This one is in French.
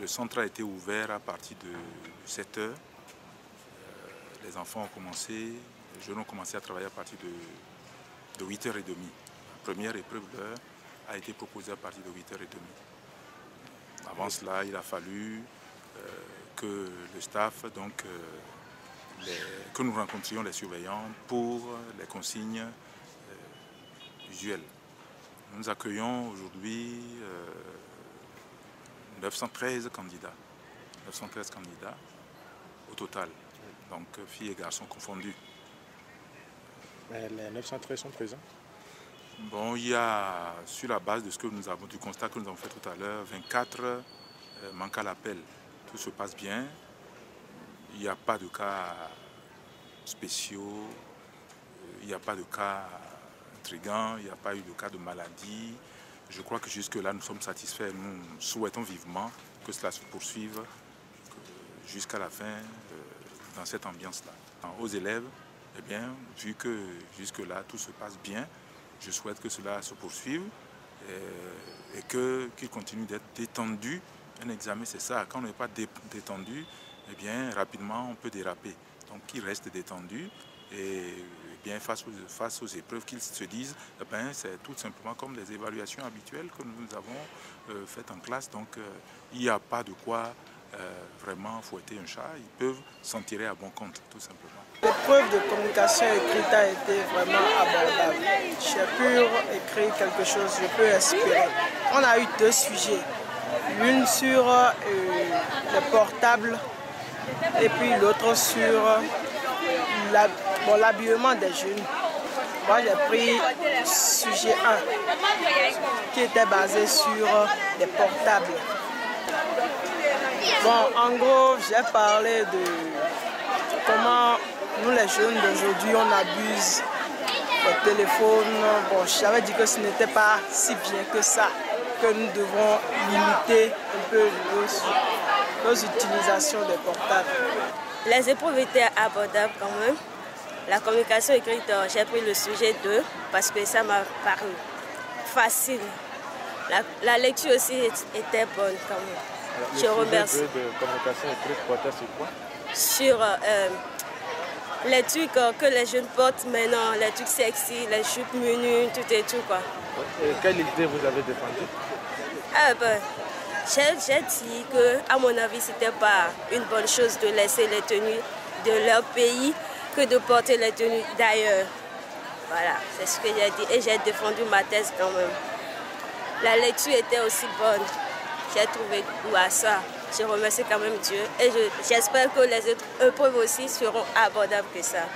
Le centre a été ouvert à partir de 7 heures. Les enfants ont commencé, les jeunes ont commencé à travailler à partir de 8h30. La première épreuve d'heure a été proposée à partir de 8h30. Avant cela, il a fallu que le staff, que nous rencontrions les surveillants pour les consignes usuelles. Nous accueillons aujourd'hui 913 candidats. 913 candidats au total, donc filles et garçons confondus. Mais les 913 sont présents? Bon, il y a, sur la base de ce que nous avons, du constat que nous avons fait tout à l'heure, 24 manquent à l'appel. Tout se passe bien. Il n'y a pas de cas spéciaux, il n'y a pas de cas intrigants, il n'y a pas eu de cas de maladie. Je crois que jusque-là, nous sommes satisfaits. Nous souhaitons vivement que cela se poursuive jusqu'à la fin dans cette ambiance-là. Aux élèves, eh bien, vu que jusque-là, tout se passe bien, je souhaite que cela se poursuive et qu'ils continuent d'être détendus. Un examen, c'est ça. Quand on n'est pas détendu, eh bien, rapidement, on peut déraper. Donc, qu'ils restent détendus et bien, face aux épreuves, qu'ils se disent, eh bien, c'est tout simplement comme les évaluations habituelles que nous avons faites en classe. Donc, il n'y a pas de quoi vraiment fouetter un chat. Ils peuvent s'en tirer à bon compte, tout simplement. L'épreuve de communication écrite a été vraiment abordable. J'ai pu écrire quelque chose, je peux inspirer. On a eu 2 sujets. L'une sur les portables et puis l'autre sur l'habillement des jeunes. Moi, j'ai pris sujet 1 qui était basé sur les portables. Bon, en gros, j'ai parlé de comment nous, les jeunes d'aujourd'hui, on abuse des téléphones. Bon, j'avais dit que ce n'était pas si bien que ça, que nous devons limiter un peu nos utilisations des portables. Les épreuves étaient abordables quand même. La communication écrite, j'ai pris le sujet 2 parce que ça m'a paru facile. La lecture aussi était bonne quand même. Alors, je remercie. Le sujet 2 de communication écrite portait sur quoi? Sur les trucs que les jeunes portent maintenant, les trucs sexy, les jupes menues, tout et tout quoi. Et quelle idée vous avez défendue? J'ai dit que, à mon avis, c'était pas une bonne chose de laisser les tenues de leur pays que de porter les tenues d'ailleurs. Voilà, c'est ce que j'ai dit et j'ai défendu ma thèse quand même. La lecture était aussi bonne. J'ai trouvé goût à ça. Je remercie quand même Dieu et j'espère que les autres épreuves aussi seront abordables que ça.